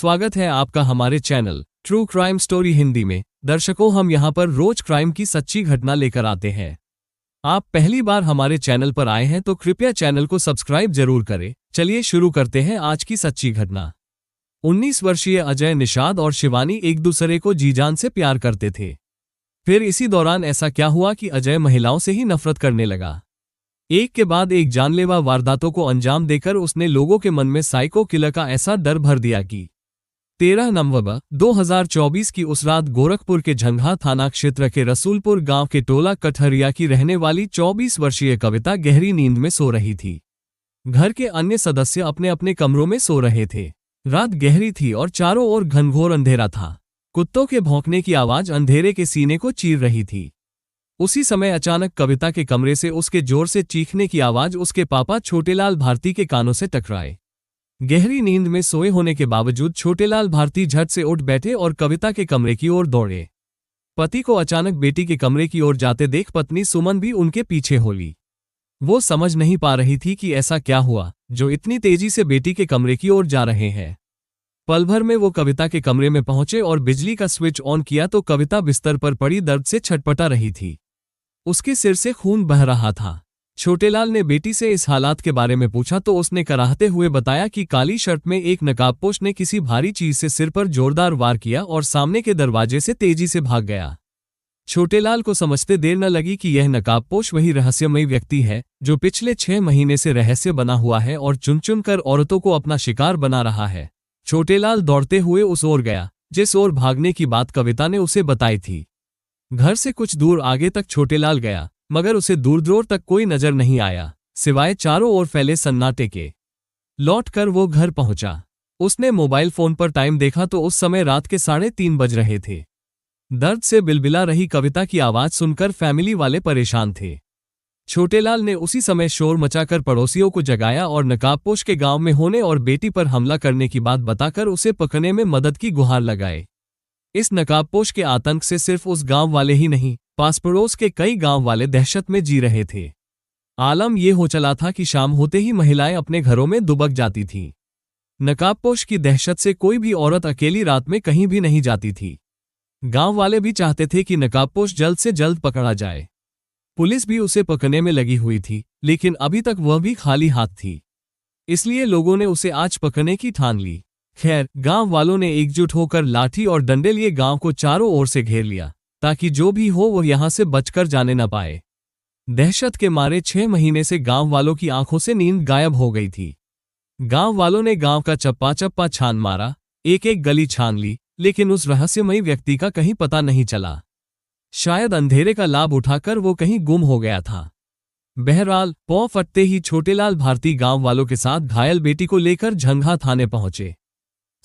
स्वागत है आपका हमारे channel true crime story Hindi में। दर्शकों, हम यहाँ पर रोज क्राइम की सच्ची घटना लेकर आते हैं। आप पहली बार हमारे चैनल पर आए हैं तो कृपया चैनल को सब्सक्राइब जरूर करें। चलिए शुरू करते हैं आज की सच्ची घटना। 19 वर्षीय अजय निषाद और शिवानी एक दूसरे को जी जान से प्यार करते थे। फिर इसी दौरान ऐसा क्या हुआ कि अजय महिलाओं से ही नफरत करने लगा। एक के बाद एक जानलेवा वारदातों को अंजाम देकर उसने लोगों के मन में साइको किलर का ऐसा डर भर दिया कि 13 नवंबर 2024 की उस रात गोरखपुर के झंझा थाना क्षेत्र के रसूलपुर गांव के टोला कठहरिया की रहने वाली 24 वर्षीय कविता गहरी नींद में सो रही थी। घर के अन्य सदस्य अपने अपने कमरों में सो रहे थे। रात गहरी थी और चारों ओर घनघोर अंधेरा था। कुत्तों के भौंकने की आवाज अंधेरे के सीने को चीर रही थी। उसी समय अचानक कविता के कमरे से उसके जोर से चीखने की आवाज उसके पापा छोटेलाल भारती के कानों से टकराए। गहरी नींद में सोए होने के बावजूद छोटेलाल भारती झट से उठ बैठे और कविता के कमरे की ओर दौड़े। पति को अचानक बेटी के कमरे की ओर जाते देख पत्नी सुमन भी उनके पीछे हो ली। वो समझ नहीं पा रही थी कि ऐसा क्या हुआ जो इतनी तेजी से बेटी के कमरे की ओर जा रहे हैं। पल भर में वो कविता के कमरे में पहुंचे और बिजली का स्विच ऑन किया तो कविता बिस्तर पर पड़ी दर्द से छटपटा रही थी। उसके सिर से खून बह रहा था। छोटेलाल ने बेटी से इस हालात के बारे में पूछा तो उसने कराहते हुए बताया कि काली शर्ट में एक नकाबपोश ने किसी भारी चीज से सिर पर जोरदार वार किया और सामने के दरवाजे से तेजी से भाग गया। छोटेलाल को समझते देर न लगी कि यह नकाबपोश वही रहस्यमयी व्यक्ति है जो पिछले 6 महीने से रहस्य बना हुआ है और चुन चुन कर औरतों को अपना शिकार बना रहा है। छोटेलाल दौड़ते हुए उस ओर गया जिस ओर भागने की बात कविता ने उसे बताई थी। घर से कुछ दूर आगे तक छोटेलाल गया मगर उसे दूर दूर तक कोई नजर नहीं आया सिवाय चारों ओर फैले सन्नाटे के। लौटकर वो घर पहुंचा। उसने मोबाइल फोन पर टाइम देखा तो उस समय रात के 3:30 बज रहे थे। दर्द से बिलबिला रही कविता की आवाज सुनकर फैमिली वाले परेशान थे। छोटेलाल ने उसी समय शोर मचाकर पड़ोसियों को जगाया और नकाबपोश के गांव में होने और बेटी पर हमला करने की बात बताकर उसे पकड़ने में मदद की गुहार लगाए। इस नकाबपोश के आतंक से सिर्फ उस गांव वाले ही नहीं, पास पड़ोस के कई गांव वाले दहशत में जी रहे थे। आलम यह हो चला था कि शाम होते ही महिलाएं अपने घरों में दुबक जाती थीं। नकाबपोश की दहशत से कोई भी औरत अकेली रात में कहीं भी नहीं जाती थी। गांव वाले भी चाहते थे कि नकाबपोश जल्द से जल्द पकड़ा जाए। पुलिस भी उसे पकड़ने में लगी हुई थी, लेकिन अभी तक वह भी खाली हाथ थी। इसलिए लोगों ने उसे आज पकड़ने की ठान ली। खैर, गांव वालों ने एकजुट होकर लाठी और डंडे लिए गांव को चारों ओर से घेर लिया ताकि जो भी हो वो यहां से बचकर जाने न पाए। दहशत के मारे 6 महीने से गांव वालों की आंखों से नींद गायब हो गई थी। गांव वालों ने गांव का चप्पा चप्पा छान मारा, एक एक गली छान ली, लेकिन उस रहस्यमयी व्यक्ति का कहीं पता नहीं चला। शायद अंधेरे का लाभ उठाकर वो कहीं गुम हो गया था। बहरहाल पौ फटते ही छोटेलाल भारती गांव वालों के साथ घायल बेटी को लेकर झंझा थाने पहुंचे।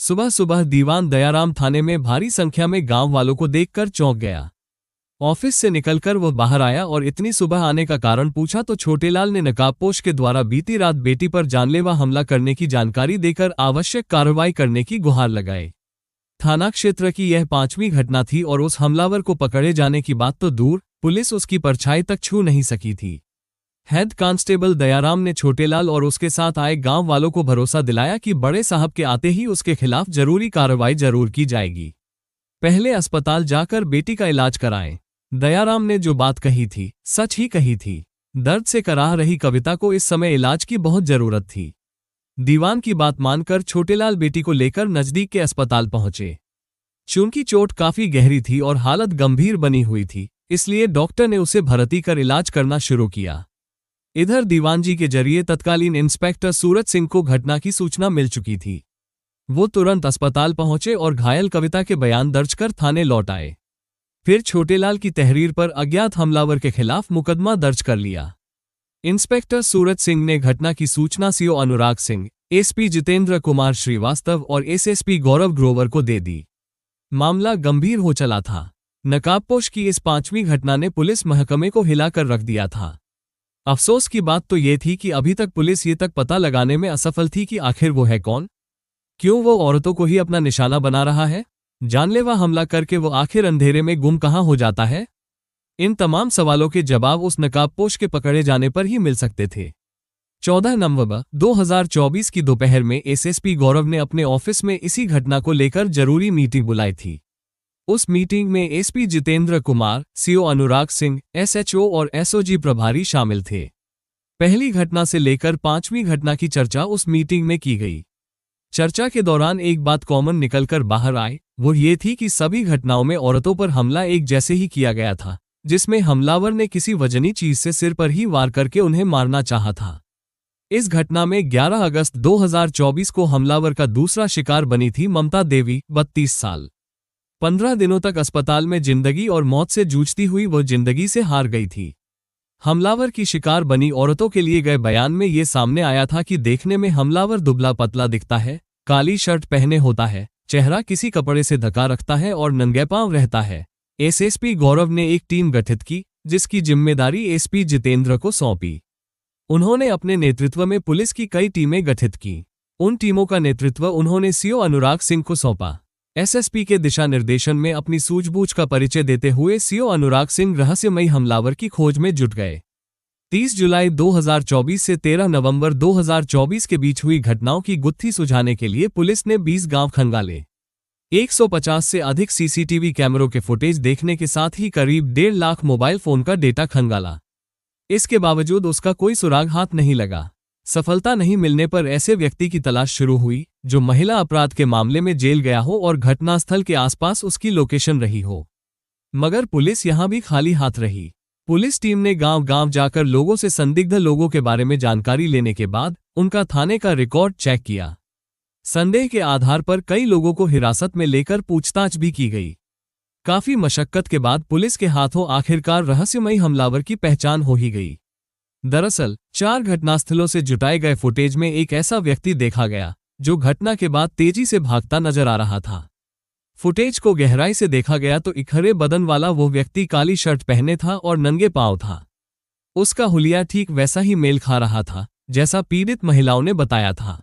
सुबह सुबह दीवान दयाराम थाने में भारी संख्या में गांव वालों को देखकर चौंक गया। ऑफिस से निकलकर वह बाहर आया और इतनी सुबह आने का कारण पूछा तो छोटेलाल ने नकाबपोश के द्वारा बीती रात बेटी पर जानलेवा हमला करने की जानकारी देकर आवश्यक कार्रवाई करने की गुहार लगाई। थाना क्षेत्र की यह 5वीं घटना थी और उस हमलावर को पकड़े जाने की बात तो दूर, पुलिस उसकी परछाई तक छू नहीं सकी थी। हेड कांस्टेबल दयाराम ने छोटेलाल और उसके साथ आए गांव वालों को भरोसा दिलाया कि बड़े साहब के आते ही उसके खिलाफ जरूरी कार्रवाई जरूर की जाएगी। पहले अस्पताल जाकर बेटी का इलाज कराएं। दयाराम ने जो बात कही थी सच ही कही थी। दर्द से कराह रही कविता को इस समय इलाज की बहुत जरूरत थी। दीवान की बात मानकर छोटेलाल बेटी को लेकर नजदीक के अस्पताल पहुंचे। चूंकि चोट काफी गहरी थी और हालत गंभीर बनी हुई थी, इसलिए डॉक्टर ने उसे भर्ती कर इलाज करना शुरू किया। इधर दीवान जी के जरिए तत्कालीन इंस्पेक्टर सूरज सिंह को घटना की सूचना मिल चुकी थी। वो तुरंत अस्पताल पहुंचे और घायल कविता के बयान दर्ज कर थाने लौट आए। फिर छोटेलाल की तहरीर पर अज्ञात हमलावर के खिलाफ मुकदमा दर्ज कर लिया। इंस्पेक्टर सूरज सिंह ने घटना की सूचना सीओ अनुराग सिंह, एसपी जितेंद्र कुमार श्रीवास्तव और एसएसपी गौरव ग्रोवर को दे दी। मामला गंभीर हो चला था। नकाबपोश की इस 5वीं घटना ने पुलिस महकमे को हिलाकर रख दिया था। अफसोस की बात तो ये थी कि अभी तक पुलिस ये तक पता लगाने में असफल थी कि आखिर वो है कौन, क्यों वो औरतों को ही अपना निशाना बना रहा है, जानलेवा हमला करके वो आखिर अंधेरे में गुम कहाँ हो जाता है। इन तमाम सवालों के जवाब उस नकाबपोश के पकड़े जाने पर ही मिल सकते थे। 14 नवंबर 2024 की दोपहर में एसएसपी गौरव ने अपने ऑफिस में इसी घटना को लेकर जरूरी मीटिंग बुलाई थी। उस मीटिंग में SP Jitendra Kumar, CO Anurag Singh, SHO और एसओजी प्रभारी शामिल थे। पहली घटना से लेकर 5वीं घटना की चर्चा उस मीटिंग में की गई। चर्चा के दौरान एक बात कॉमन निकलकर बाहर आई, वो ये थी कि सभी घटनाओं में औरतों पर हमला एक जैसे ही किया गया था, जिसमें हमलावर ने किसी वजनी चीज से सिर पर ही वार करके उन्हें मारना चाहा था। इस घटना में 11 अगस्त 2024 को हमलावर का दूसरा शिकार बनी थी ममता देवी, 32 साल। 15 दिनों तक अस्पताल में जिंदगी और मौत से जूझती हुई वो जिंदगी से हार गई थी। हमलावर की शिकार बनी औरतों के लिए गए बयान में ये सामने आया था कि देखने में हमलावर दुबला पतला दिखता है, काली शर्ट पहने होता है, चेहरा किसी कपड़े से ढका रखता है और नंगे पांव रहता है। एसएसपी गौरव ने एक टीम गठित की, जिसकी जिम्मेदारी एसपी जितेंद्र को सौंपी। उन्होंने अपने नेतृत्व में पुलिस की कई टीमें गठित की। उन टीमों का नेतृत्व उन्होंने सीओ अनुराग सिंह को सौंपा। एसएसपी के दिशा निर्देशन में अपनी सूझबूझ का परिचय देते हुए सीओ अनुराग सिंह रहस्यमयी हमलावर की खोज में जुट गए। 30 जुलाई 2024 से 13 नवंबर 2024 के बीच हुई घटनाओं की गुत्थी सुझाने के लिए पुलिस ने 20 गांव खंगाले। 150 से अधिक सीसीटीवी कैमरों के फुटेज देखने के साथ ही करीब 1.5 लाख मोबाइल फोन का डेटा खंगाला। इसके बावजूद उसका कोई सुराग हाथ नहीं लगा। सफलता नहीं मिलने पर ऐसे व्यक्ति की तलाश शुरू हुई जो महिला अपराध के मामले में जेल गया हो और घटनास्थल के आसपास उसकी लोकेशन रही हो। मगर पुलिस यहां भी खाली हाथ रही। पुलिस टीम ने गांव-गांव जाकर लोगों से संदिग्ध लोगों के बारे में जानकारी लेने के बाद उनका थाने का रिकॉर्ड चेक किया। संदेह के आधार पर कई लोगों को हिरासत में लेकर पूछताछ भी की गई। काफी मशक्कत के बाद पुलिस के हाथों आखिरकार रहस्यमयी हमलावर की पहचान हो ही गई। दरअसल 4 घटनास्थलों से जुटाए गए फुटेज में एक ऐसा व्यक्ति देखा गया जो घटना के बाद तेजी से भागता नजर आ रहा था। फुटेज को गहराई से देखा गया तो इखरे बदन वाला वो व्यक्ति काली शर्ट पहने था और नंगे पांव था। उसका हुलिया ठीक वैसा ही मेल खा रहा था जैसा पीड़ित महिलाओं ने बताया था।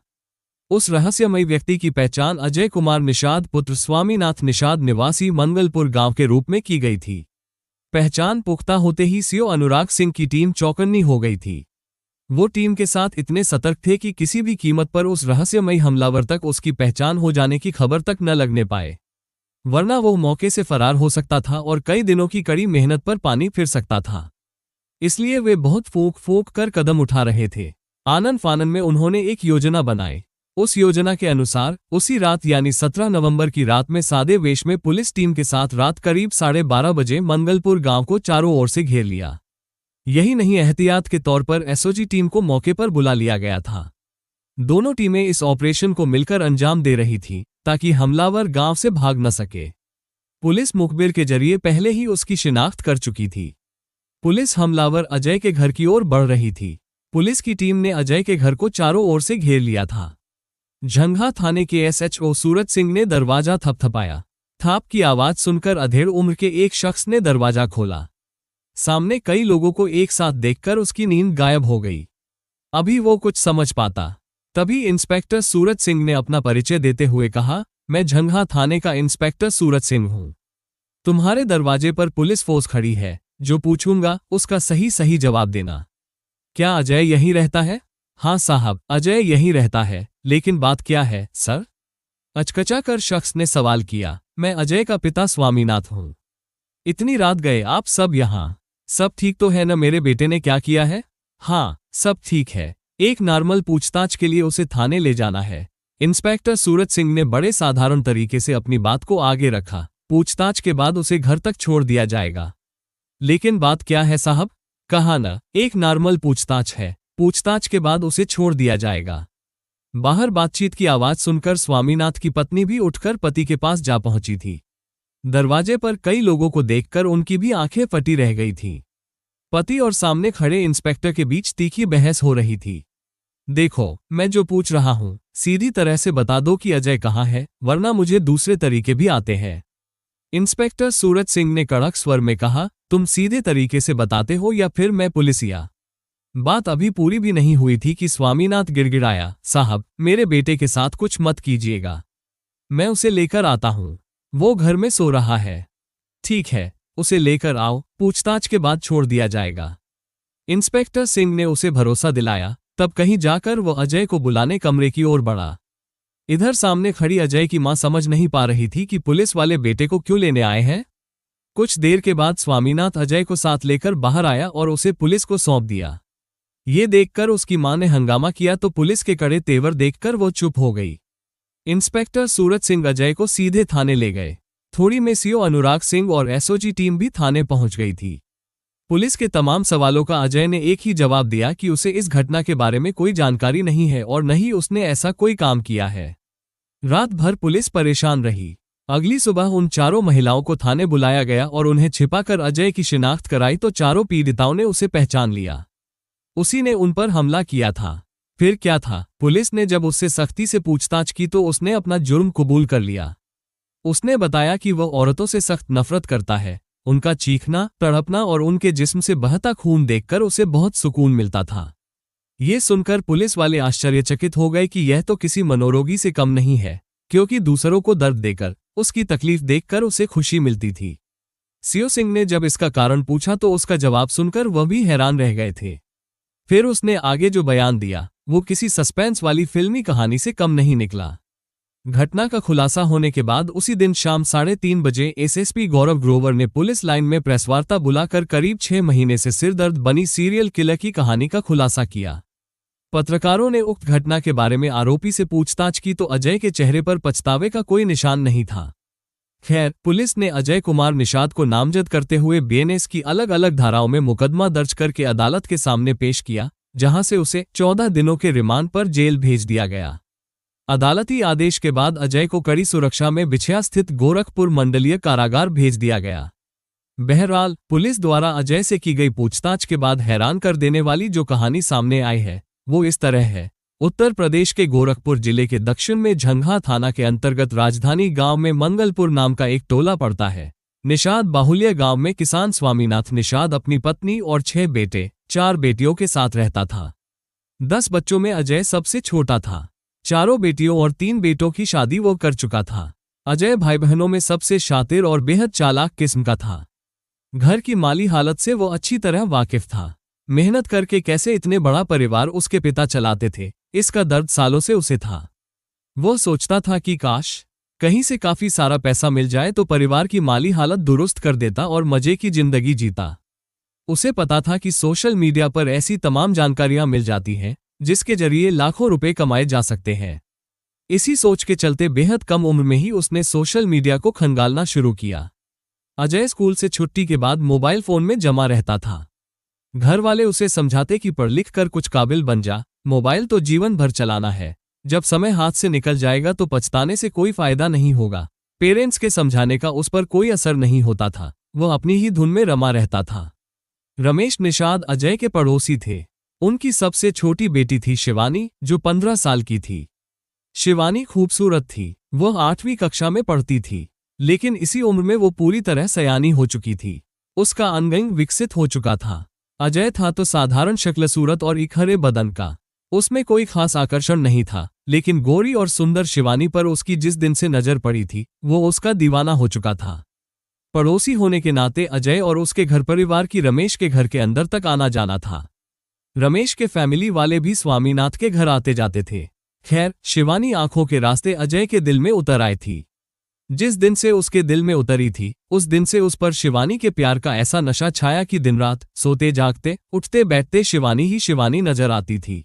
उस रहस्यमयी व्यक्ति की पहचान अजय कुमार निषाद पुत्र स्वामीनाथ निषाद निवासी मंगलपुर गांव के रूप में की गई थी। पहचान पुख्ता होते ही सीओ अनुराग सिंह की टीम चौकन्नी हो गई थी। वो टीम के साथ इतने सतर्क थे कि किसी भी कीमत पर उस रहस्यमयी हमलावर तक उसकी पहचान हो जाने की खबर तक न लगने पाए, वरना वो मौके से फरार हो सकता था और कई दिनों की कड़ी मेहनत पर पानी फिर सकता था। इसलिए वे बहुत फूंक फूंक कर कदम उठा रहे थे। आनन फानन में उन्होंने एक योजना बनाई। उस योजना के अनुसार उसी रात यानी 17 नवंबर की रात में सादे वेश में पुलिस टीम के साथ रात करीब 12:30 बजे मंगलपुर गांव को चारों ओर से घेर लिया। यही नहीं, एहतियात के तौर पर एसओजी टीम को मौके पर बुला लिया गया था। दोनों टीमें इस ऑपरेशन को मिलकर अंजाम दे रही थी ताकि हमलावर गांव से भाग न सके। पुलिस मुखबिर के जरिए पहले ही उसकी शिनाख्त कर चुकी थी। पुलिस हमलावर अजय के घर की ओर बढ़ रही थी। पुलिस की टीम ने अजय के घर को चारों ओर से घेर लिया था। झंगा थाने के एसएचओ सूरज सिंह ने दरवाजा थपथपाया। थाप की आवाज सुनकर अधेड़ उम्र के एक शख्स ने दरवाजा खोला। सामने कई लोगों को एक साथ देखकर उसकी नींद गायब हो गई। अभी वो कुछ समझ पाता, तभी इंस्पेक्टर सूरज सिंह ने अपना परिचय देते हुए कहा, मैं झंगा थाने का इंस्पेक्टर सूरज सिंह हूं। तुम्हारे दरवाजे पर पुलिस फोर्स खड़ी है, जो पूछूंगा उसका सही सही जवाब देना। क्या अजय यहीं रहता है? हाँ साहब, अजय यहीं रहता है, लेकिन बात क्या है सर? अचकचा कर शख्स ने सवाल किया। मैं अजय का पिता स्वामीनाथ हूं। इतनी रात गए आप सब यहां? सब ठीक तो है न? मेरे बेटे ने क्या किया है? हाँ, सब ठीक है। एक नॉर्मल पूछताछ के लिए उसे थाने ले जाना है। इंस्पेक्टर सूरज सिंह ने बड़े साधारण तरीके से अपनी बात को आगे रखा। पूछताछ के बाद उसे घर तक छोड़ दिया जाएगा। लेकिन बात क्या है साहब? कहा न, एक नॉर्मल पूछताछ है, पूछताछ के बाद उसे छोड़ दिया जाएगा। बाहर बातचीत की आवाज सुनकर स्वामीनाथ की पत्नी भी उठकर पति के पास जा पहुंची थी। दरवाजे पर कई लोगों को देखकर उनकी भी आंखें फटी रह गई थीं। पति और सामने खड़े इंस्पेक्टर के बीच तीखी बहस हो रही थी। देखो, मैं जो पूछ रहा हूं सीधी तरह से बता दो कि अजय कहाँ है, वरना मुझे दूसरे तरीके भी आते हैं। इंस्पेक्टर सूरज सिंह ने कड़क स्वर में कहा, तुम सीधे तरीके से बताते हो या फिर मैं पुलिसिया? बात अभी पूरी भी नहीं हुई थी कि स्वामीनाथ गिड़गिड़ाया, साहब मेरे बेटे के साथ कुछ मत कीजिएगा। मैं उसे लेकर आता हूं, वो घर में सो रहा है। ठीक है, उसे लेकर आओ, पूछताछ के बाद छोड़ दिया जाएगा। इंस्पेक्टर सिंह ने उसे भरोसा दिलाया। तब कहीं जाकर वो अजय को बुलाने कमरे की ओर बढ़ा। इधर सामने खड़ी अजय की मां समझ नहीं पा रही थी कि पुलिस वाले बेटे को क्यों लेने आए हैं। कुछ देर के बाद स्वामीनाथ अजय को साथ लेकर बाहर आया और उसे पुलिस को सौंप दिया। ये देखकर उसकी मां ने हंगामा किया तो पुलिस के कड़े तेवर देखकर वो चुप हो गई। इंस्पेक्टर सूरज सिंह अजय को सीधे थाने ले गए। थोड़ी में सीओ अनुराग सिंह और एसओजी टीम भी थाने पहुंच गई थी। पुलिस के तमाम सवालों का अजय ने एक ही जवाब दिया कि उसे इस घटना के बारे में कोई जानकारी नहीं है और न ही उसने ऐसा कोई काम किया है। रात भर पुलिस परेशान रही। अगली सुबह उन चारों महिलाओं को थाने बुलाया गया और उन्हें छिपाकर अजय की शिनाख्त कराई तो चारों पीड़िताओं ने उसे पहचान लिया। उसी ने उन पर हमला किया था। फिर क्या था, पुलिस ने जब उससे सख्ती से पूछताछ की तो उसने अपना जुर्म कबूल कर लिया। उसने बताया कि वह औरतों से सख्त नफरत करता है। उनका चीखना, तड़पना और उनके जिस्म से बहता खून देखकर उसे बहुत सुकून मिलता था। ये सुनकर पुलिस वाले आश्चर्यचकित हो गए कि यह तो किसी मनोरोगी से कम नहीं है, क्योंकि दूसरों को दर्द देकर, उसकी तकलीफ देखकर उसे खुशी मिलती थी। सीओ सिंह ने जब इसका कारण पूछा तो उसका जवाब सुनकर वह भी हैरान रह गए थे। फिर उसने आगे जो बयान दिया वो किसी सस्पेंस वाली फिल्मी कहानी से कम नहीं निकला। घटना का खुलासा होने के बाद उसी दिन शाम 3:30 बजे एसएसपी गौरव ग्रोवर ने पुलिस लाइन में प्रेसवार्ता बुलाकर करीब 6 महीने से सिरदर्द बनी सीरियल किलर की कहानी का खुलासा किया। पत्रकारों ने उक्त घटना के बारे में आरोपी से पूछताछ की तो अजय के चेहरे पर पछतावे का कोई निशान नहीं था। खैर, पुलिस ने अजय कुमार निषाद को नामजद करते हुए बीएनएस की अलग अलग धाराओं में मुकदमा दर्ज करके अदालत के सामने पेश किया, जहां से उसे 14 दिनों के रिमांड पर जेल भेज दिया गया। अदालती आदेश के बाद अजय को कड़ी सुरक्षा में बिछिया स्थित गोरखपुर मंडलीय कारागार भेज दिया गया। बहरहाल, पुलिस द्वारा अजय से की गई पूछताछ के बाद हैरान कर देने वाली जो कहानी सामने आई है वो इस तरह है। उत्तर प्रदेश के गोरखपुर जिले के दक्षिण में झंघा थाना के अंतर्गत राजधानी गांव में मंगलपुर नाम का एक टोला पड़ता है। निषाद बाहुल्य गांव में किसान स्वामीनाथ निषाद अपनी पत्नी और 6 बेटे 4 बेटियों के साथ रहता था। 10 बच्चों में अजय सबसे छोटा था। चारों बेटियों और 3 बेटों की शादी वो कर चुका था। अजय भाई बहनों में सबसे शातिर और बेहद चालाक किस्म का था। घर की माली हालत से वो अच्छी तरह वाकिफ था। मेहनत करके कैसे इतने बड़ा परिवार उसके पिता चलाते थे, इसका दर्द सालों से उसे था। वो सोचता था कि काश कहीं से काफी सारा पैसा मिल जाए तो परिवार की माली हालत दुरुस्त कर देता और मजे की जिंदगी जीता। उसे पता था कि सोशल मीडिया पर ऐसी तमाम जानकारियां मिल जाती हैं जिसके जरिए लाखों रुपए कमाए जा सकते हैं। इसी सोच के चलते बेहद कम उम्र में ही उसने सोशल मीडिया को खंगालना शुरू किया। अजय स्कूल से छुट्टी के बाद मोबाइल फोन में जमा रहता था। घर वाले उसे समझाते कि पढ़ लिख कर कुछ काबिल बन जा, मोबाइल तो जीवन भर चलाना है, जब समय हाथ से निकल जाएगा तो पछताने से कोई फायदा नहीं होगा। पेरेंट्स के समझाने का उस पर कोई असर नहीं होता था, वह अपनी ही धुन में रमा रहता था। रमेश निषाद अजय के पड़ोसी थे। उनकी सबसे छोटी बेटी थी शिवानी, जो 15 साल की थी। शिवानी खूबसूरत थी। वह 8वीं कक्षा में पढ़ती थी, लेकिन इसी उम्र में वो पूरी तरह सयानी हो चुकी थी। उसका अंग विकसित हो चुका था। अजय था तो साधारण शक्ल सूरत और इखरे बदन का, उसमें कोई खास आकर्षण नहीं था, लेकिन गोरी और सुंदर शिवानी पर उसकी जिस दिन से नजर पड़ी थी वो उसका दीवाना हो चुका था। पड़ोसी होने के नाते अजय और उसके घर परिवार की रमेश के घर के अंदर तक आना जाना था। रमेश के फैमिली वाले भी स्वामीनाथ के घर आते जाते थे। खैर, शिवानी आंखों के रास्ते अजय के दिल में उतर आई थी। जिस दिन से उसके दिल में उतरी थी उस दिन से उस पर शिवानी के प्यार का ऐसा नशा छाया कि दिन रात सोते जागते उठते बैठते शिवानी ही शिवानी नजर आती थी।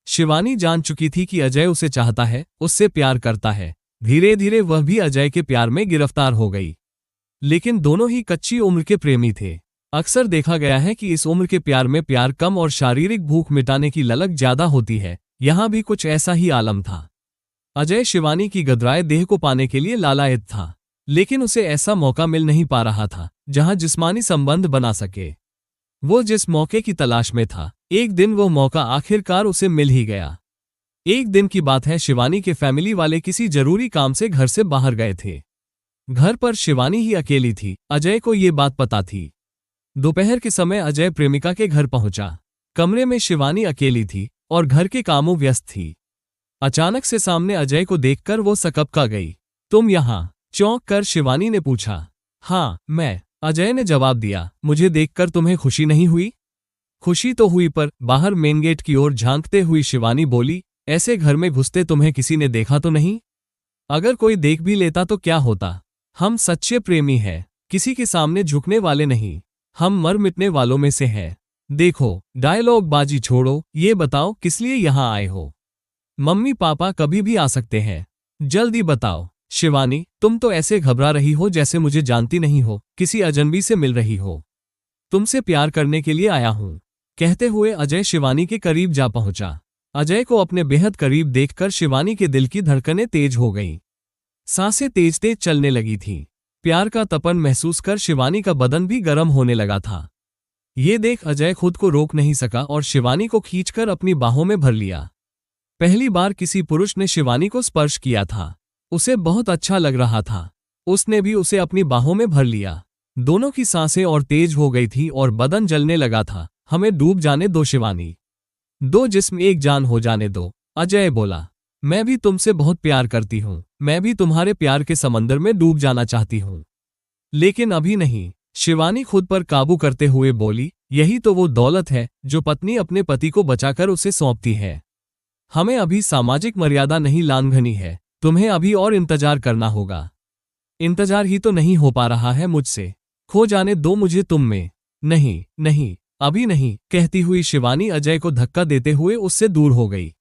शिवानी जान चुकी थी कि अजय उसे चाहता है, उससे प्यार करता है। धीरे धीरे वह भी अजय के प्यार में गिरफ्तार हो गई। लेकिन दोनों ही कच्ची उम्र के प्रेमी थे। अक्सर देखा गया है कि इस उम्र के प्यार में प्यार कम और शारीरिक भूख मिटाने की ललक ज्यादा होती है। यहां भी कुछ ऐसा ही आलम था। अजय शिवानी की गदराए देह को पाने के लिए लालायत था, लेकिन उसे ऐसा मौका मिल नहीं पा रहा था जहां जिस्मानी संबंध बना सके। वो जिस मौके की तलाश में था, एक दिन वो मौका आखिरकार उसे मिल ही गया। एक दिन की बात है, शिवानी के फैमिली वाले किसी जरूरी काम से घर से बाहर गए थे। घर पर शिवानी ही अकेली थी। अजय को ये बात पता थी। दोपहर के समय अजय प्रेमिका के घर पहुंचा। कमरे में शिवानी अकेली थी और घर के कामों व्यस्त थी। अचानक से सामने अजय को देखकर वो सकपका गई। तुम यहाँ? चौंक कर शिवानी ने पूछा। हाँ, मैं, अजय ने जवाब दिया। मुझे देखकर तुम्हें खुशी नहीं हुई? खुशी तो हुई पर बाहर मेन गेट की ओर झांकते हुई शिवानी बोली, ऐसे घर में घुसते तुम्हें किसी ने देखा तो नहीं? अगर कोई देख भी लेता तो क्या होता? हम सच्चे प्रेमी हैं, किसी के सामने झुकने वाले नहीं, हम मर मिटने वालों में से हैं। देखो, डायलॉग बाजी छोड़ो, ये बताओ किस लिए यहाँ आए हो? मम्मी पापा कभी भी आ सकते हैं, जल्दी बताओ। शिवानी, तुम तो ऐसे घबरा रही हो जैसे मुझे जानती नहीं हो, किसी अजनबी से मिल रही हो। तुमसे प्यार करने के लिए आया हूं, कहते हुए अजय शिवानी के करीब जा पहुंचा। अजय को अपने बेहद करीब देखकर शिवानी के दिल की धड़कनें तेज हो गईं। सांसें तेज तेज चलने लगी थीं। प्यार का तपन महसूस कर शिवानी का बदन भी गर्म होने लगा था। ये देख अजय खुद को रोक नहीं सका और शिवानी को खींचकर अपनी बाहों में भर लिया। पहली बार किसी पुरुष ने शिवानी को स्पर्श किया था। उसे बहुत अच्छा लग रहा था। उसने भी उसे अपनी बाहों में भर लिया। दोनों की सांसें और तेज हो गई थी और बदन जलने लगा था। हमें डूब जाने दो शिवानी, दो जिस्म एक जान हो जाने दो। अजय बोला, मैं भी तुमसे बहुत प्यार करती हूँ, मैं भी तुम्हारे प्यार के समंदर में डूब जाना चाहती हूँ, लेकिन अभी नहीं। शिवानी खुद पर काबू करते हुए बोली, यही तो वो दौलत है जो पत्नी अपने पति को बचाकर उसे सौंपती है। हमें अभी सामाजिक मर्यादा नहीं लांघनी है, तुम्हें अभी और इंतजार करना होगा। इंतजार ही तो नहीं हो पा रहा है मुझसे, खो जाने दो मुझे तुम में। नहीं नहीं, अभी नहीं, कहती हुई शिवानी अजय को धक्का देते हुए उससे दूर हो गई।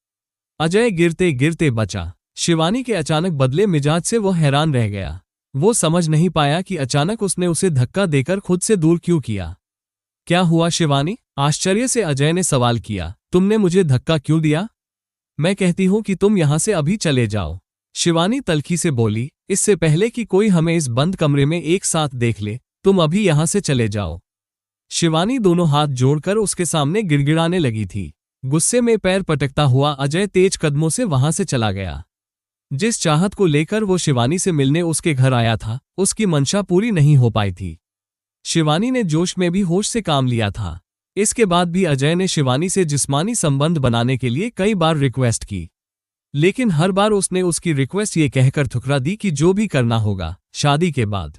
अजय गिरते गिरते बचा। शिवानी के अचानक बदले मिजाज से वो हैरान रह गया। वो समझ नहीं पाया कि अचानक उसने उसे धक्का देकर खुद से दूर क्यों किया। क्या हुआ शिवानी? आश्चर्य से अजय ने सवाल किया। तुमने मुझे धक्का क्यों दिया? मैं कहती हूं कि तुम यहां से अभी चले जाओ, शिवानी तल्खी से बोली। इससे पहले कि कोई हमें इस बंद कमरे में एक साथ देख ले, तुम अभी यहां से चले जाओ। शिवानी दोनों हाथ जोड़कर उसके सामने गिड़गिड़ाने लगी थी। गुस्से में पैर पटकता हुआ अजय तेज कदमों से वहां से चला गया। जिस चाहत को लेकर वो शिवानी से मिलने उसके घर आया था, उसकी मंशा पूरी नहीं हो पाई थी। शिवानी ने जोश में भी होश से काम लिया था। इसके बाद भी अजय ने शिवानी से जिस्मानी संबंध बनाने के लिए कई बार रिक्वेस्ट की, लेकिन हर बार उसने उसकी रिक्वेस्ट ये कहकर ठुकरा दी कि जो भी करना होगा शादी के बाद।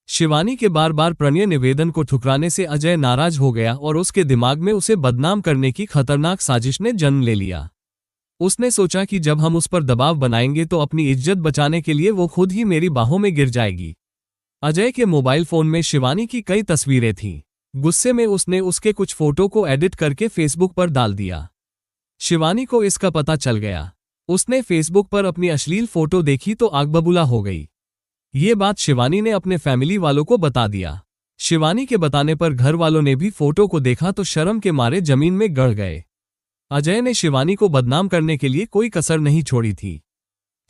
शिवानी के बार बार प्रणय निवेदन को ठुकराने से अजय नाराज हो गया और उसके दिमाग में उसे बदनाम करने की खतरनाक साजिश ने जन्म ले लिया। उसने सोचा कि जब हम उस पर दबाव बनाएंगे तो अपनी इज्जत बचाने के लिए वो खुद ही मेरी बाहों में गिर जाएगी। अजय के मोबाइल फोन में शिवानी की कई तस्वीरें थीं। गुस्से में उसने उसके कुछ फोटो को एडिट करके फेसबुक पर डाल दिया। शिवानी को इसका पता चल गया। उसने फेसबुक पर अपनी अश्लील फोटो देखी तो आग बबूला हो गई। ये बात शिवानी ने अपने फैमिली वालों को बता दिया। शिवानी के बताने पर घर वालों ने भी फोटो को देखा तो शर्म के मारे जमीन में गड़ गए। अजय ने शिवानी को बदनाम करने के लिए कोई कसर नहीं छोड़ी थी।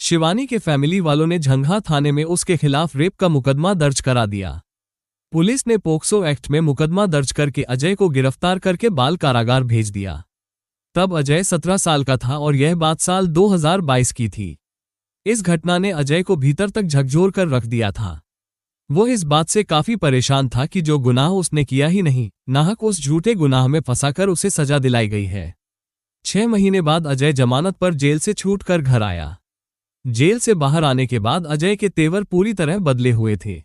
शिवानी के फैमिली वालों ने झंझा थाने में उसके खिलाफ रेप का मुकदमा दर्ज करा दिया। पुलिस ने पोक्सो एक्ट में मुकदमा दर्ज करके अजय को गिरफ्तार करके बाल कारागार भेज दिया। तब अजय 17 साल का था और यह बात साल 2022 की थी। इस घटना ने अजय को भीतर तक झकझोर कर रख दिया था। वो इस बात से काफी परेशान था कि जो गुनाह उसने किया ही नहीं, नाहक उस झूठे गुनाह में फंसाकर उसे सजा दिलाई गई है। 6 महीने बाद अजय जमानत पर जेल से छूटकर घर आया। जेल से बाहर आने के बाद अजय के तेवर पूरी तरह बदले हुए थे।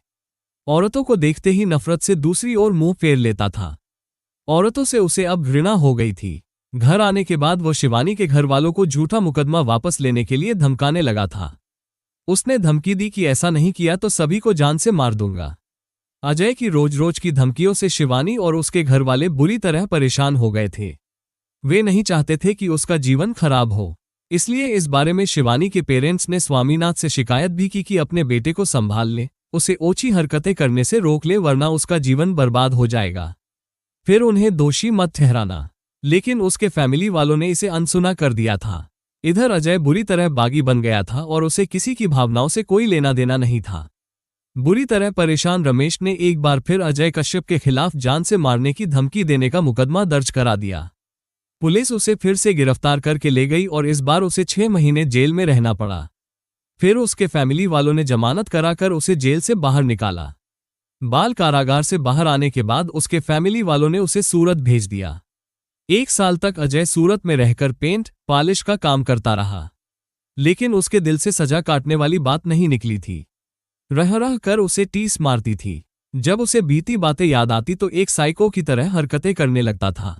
औरतों को देखते ही नफरत से दूसरी ओर मुंह फेर लेता था। औरतों से उसे अब घृणा हो गई थी। घर आने के बाद वो शिवानी के घर वालों को झूठा मुकदमा वापस लेने के लिए धमकाने लगा था। उसने धमकी दी कि ऐसा नहीं किया तो सभी को जान से मार दूंगा। अजय की रोज रोज की धमकियों से शिवानी और उसके घर वाले बुरी तरह परेशान हो गए थे। वे नहीं चाहते थे कि उसका जीवन खराब हो, इसलिए इस बारे में शिवानी के पेरेंट्स ने स्वामीनाथ से शिकायत भी की कि अपने बेटे को संभाल ले, उसे ओछी हरकतें करने से रोक ले वरना उसका जीवन बर्बाद हो जाएगा। फिर उन्हें दोषी मत ठहराना, लेकिन उसके फैमिली वालों ने इसे अनसुना कर दिया था। इधर अजय बुरी तरह बागी बन गया था और उसे किसी की भावनाओं से कोई लेना देना नहीं था। बुरी तरह परेशान रमेश ने एक बार फिर अजय कश्यप के खिलाफ जान से मारने की धमकी देने का मुकदमा दर्ज करा दिया। पुलिस उसे फिर से गिरफ्तार करके ले गई और इस बार उसे 6 महीने जेल में रहना पड़ा। फिर उसके फैमिली वालों ने जमानत कराकर उसे जेल से बाहर निकाला। बाल कारागार से बाहर आने के बाद उसके फैमिली वालों ने उसे सूरत भेज दिया। 1 साल तक अजय सूरत में रहकर पेंट पॉलिश का काम करता रहा, लेकिन उसके दिल से सजा काटने वाली बात नहीं निकली थी। रह रह कर उसे टीस मारती थी। जब उसे बीती बातें याद आती तो एक साइको की तरह हरकतें करने लगता था।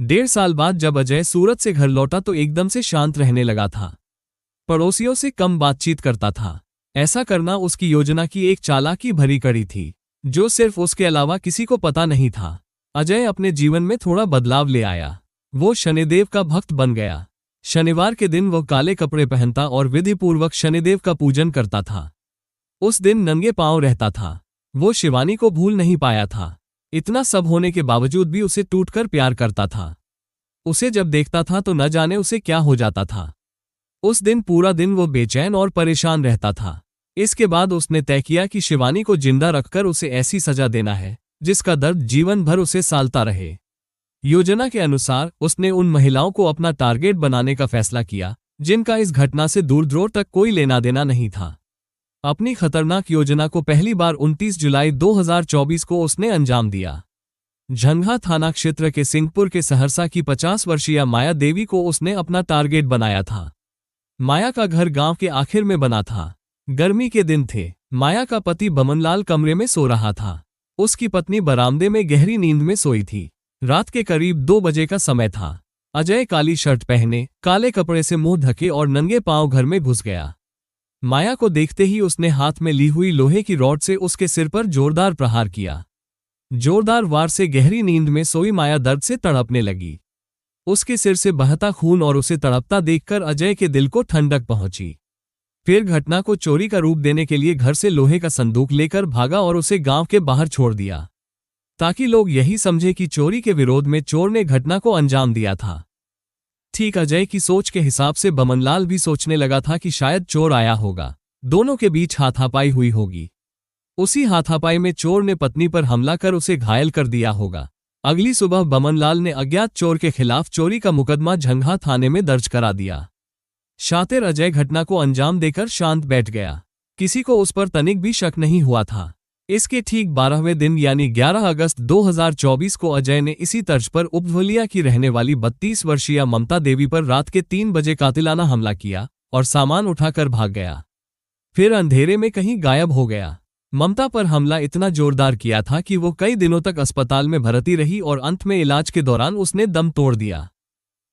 1.5 साल बाद जब अजय सूरत से घर लौटा तो एकदम से शांत रहने लगा था। पड़ोसियों से कम बातचीत करता था। ऐसा करना उसकी योजना की एक चालाकी भरी कड़ी थी, जो सिर्फ उसके अलावा किसी को पता नहीं था। अजय अपने जीवन में थोड़ा बदलाव ले आया। वो शनिदेव का भक्त बन गया। शनिवार के दिन वो काले कपड़े पहनता और विधिपूर्वक शनिदेव का पूजन करता था। उस दिन नंगे पांव रहता था। वो शिवानी को भूल नहीं पाया था। इतना सब होने के बावजूद भी उसे टूटकर प्यार करता था। उसे जब देखता था तो न जाने उसे क्या हो जाता था। उस दिन पूरा दिन वो बेचैन और परेशान रहता था। इसके बाद उसने तय किया कि शिवानी को जिंदा रखकर उसे ऐसी सजा देना है जिसका दर्द जीवन भर उसे सालता रहे। योजना के अनुसार उसने उन महिलाओं को अपना टारगेट बनाने का फैसला किया जिनका इस घटना से दूर दूर तक कोई लेना देना नहीं था। अपनी खतरनाक योजना को पहली बार 29 जुलाई 2024 को उसने अंजाम दिया। झंगा थाना क्षेत्र के सिंहपुर के सहरसा की 50 वर्षीय माया देवी को उसने अपना टारगेट बनाया था। माया का घर गांव के आखिर में बना था। गर्मी के दिन थे। माया का पति बमनलाल कमरे में सो रहा था। उसकी पत्नी बरामदे में गहरी नींद में सोई थी। रात के करीब 2 बजे का समय था। अजय काली शर्ट पहने, काले कपड़े से मुंह ढके और नंगे पांव घर में घुस गया। माया को देखते ही उसने हाथ में ली हुई लोहे की रॉड से उसके सिर पर जोरदार प्रहार किया। जोरदार वार से गहरी नींद में सोई माया दर्द से तड़पने लगी। उसके सिर से बहता खून और उसे तड़पता देखकर अजय के दिल को ठंडक पहुंची। फिर घटना को चोरी का रूप देने के लिए घर से लोहे का संदूक लेकर भागा और उसे गांव के बाहर छोड़ दिया, ताकि लोग यही समझे कि चोरी के विरोध में चोर ने घटना को अंजाम दिया था। ठीक अजय की सोच के हिसाब से बमनलाल भी सोचने लगा था कि शायद चोर आया होगा। दोनों के बीच हाथापाई हुई होगी। उसी हाथापाई में चोर ने पत्नी पर हमला कर उसे घायल कर दिया होगा। अगली सुबह बमनलाल ने अज्ञात चोर के खिलाफ चोरी का मुकदमा झंगा थाने में दर्ज करा दिया। शातिर अजय घटना को अंजाम देकर शांत बैठ गया। किसी को उस पर तनिक भी शक नहीं हुआ था। इसके ठीक 12वें दिन यानी 11 अगस्त 2024 को अजय ने इसी तर्ज पर उपवलिया की रहने वाली 32 वर्षीय ममता देवी पर रात के 3 बजे कातिलाना हमला किया और सामान उठाकर भाग गया। फिर अंधेरे में कहीं गायब हो गया। ममता पर हमला इतना जोरदार किया था कि वो कई दिनों तक अस्पताल में भर्ती रही और अंत में इलाज के दौरान उसने दम तोड़ दिया।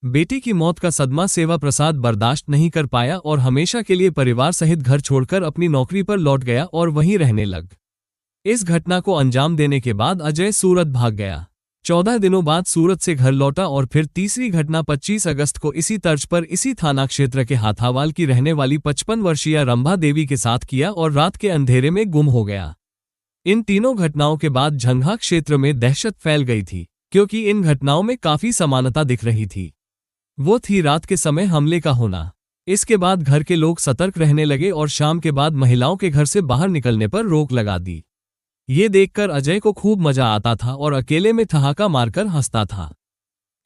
बेटी की मौत का सदमा सेवा प्रसाद बर्दाश्त नहीं कर पाया और हमेशा के लिए परिवार सहित घर छोड़कर अपनी नौकरी पर लौट गया और वहीं रहने लग। इस घटना को अंजाम देने के बाद अजय सूरत भाग गया। 14 दिनों बाद सूरत से घर लौटा और फिर तीसरी घटना 25 अगस्त को इसी तर्ज पर इसी थाना क्षेत्र के हाथावाल की रहने वाली 55 वर्षीय रंभा देवी के साथ किया और रात के अंधेरे में गुम हो गया। इन तीनों घटनाओं के बाद झंगा क्षेत्र में दहशत फैल गई थी, क्योंकि इन घटनाओं में काफी समानता दिख रही थी। वो थी रात के समय हमले का होना। इसके बाद घर के लोग सतर्क रहने लगे और शाम के बाद महिलाओं के घर से बाहर निकलने पर रोक लगा दी। ये देखकर अजय को खूब मजा आता था और अकेले में ठहाका मारकर हंसता था।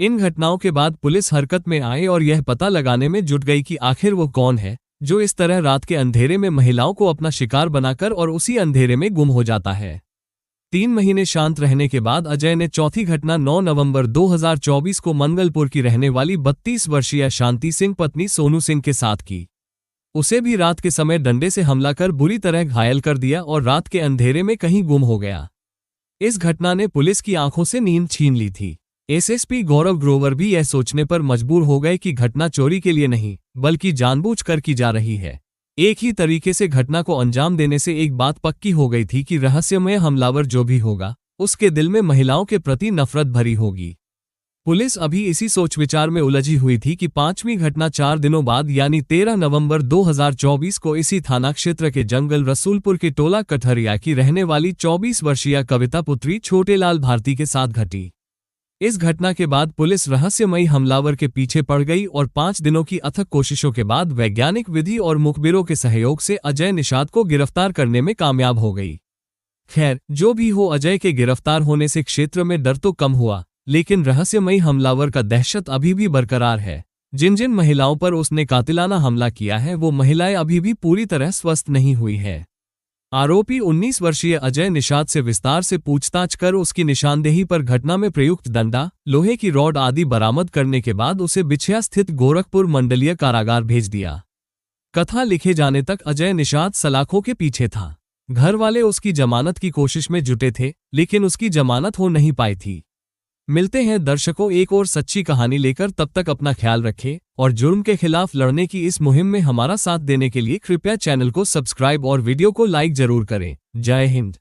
इन घटनाओं के बाद पुलिस हरकत में आई और यह पता लगाने में जुट गई कि आखिर वो कौन है जो इस तरह रात के अंधेरे में महिलाओं को अपना शिकार बनाकर और उसी अंधेरे में गुम हो जाता है। 3 महीने शांत रहने के बाद अजय ने चौथी घटना 9 नवंबर 2024 को मंगलपुर की रहने वाली 32 वर्षीय शांति सिंह पत्नी सोनू सिंह के साथ की। उसे भी रात के समय डंडे से हमला कर बुरी तरह घायल कर दिया और रात के अंधेरे में कहीं गुम हो गया। इस घटना ने पुलिस की आंखों से नींद छीन ली थी। एसएसपी गौरव ग्रोवर भी यह सोचने पर मजबूर हो गए कि घटना चोरी के लिए नहीं बल्कि जानबूझकर की जा रही है। एक ही तरीके से घटना को अंजाम देने से एक बात पक्की हो गई थी कि रहस्यमय हमलावर जो भी होगा उसके दिल में महिलाओं के प्रति नफरत भरी होगी। पुलिस अभी इसी सोच विचार में उलझी हुई थी कि 5वीं घटना 4 दिनों बाद यानी 13 नवंबर 2024 को इसी थाना क्षेत्र के जंगल रसूलपुर के टोला कठरिया की रहने वाली 24 वर्षीय कविता पुत्री छोटेलाल भारती के साथ घटी। इस घटना के बाद पुलिस रहस्यमयी हमलावर के पीछे पड़ गई और 5 दिनों की अथक कोशिशों के बाद वैज्ञानिक विधि और मुखबिरों के सहयोग से अजय निषाद को गिरफ्तार करने में कामयाब हो गई। खैर, जो भी हो, अजय के गिरफ्तार होने से क्षेत्र में डर तो कम हुआ, लेकिन रहस्यमयी हमलावर का दहशत अभी भी बरकरार है। जिन जिन महिलाओं पर उसने कातिलाना हमला किया है वो महिलाएं अभी भी पूरी तरह स्वस्थ नहीं हुई है। आरोपी 19 वर्षीय अजय निषाद से विस्तार से पूछताछ कर उसकी निशानदेही पर घटना में प्रयुक्त डंडा, लोहे की रॉड आदि बरामद करने के बाद उसे बिछिया स्थित गोरखपुर मंडलीय कारागार भेज दिया। कथा लिखे जाने तक अजय निषाद सलाखों के पीछे था। घर वाले उसकी जमानत की कोशिश में जुटे थे, लेकिन उसकी जमानत हो नहीं पाई थी। मिलते हैं दर्शकों एक और सच्ची कहानी लेकर, तब तक अपना ख्याल रखें और जुर्म के खिलाफ लड़ने की इस मुहिम में हमारा साथ देने के लिए कृपया चैनल को सब्सक्राइब और वीडियो को लाइक जरूर करें। जय हिंद।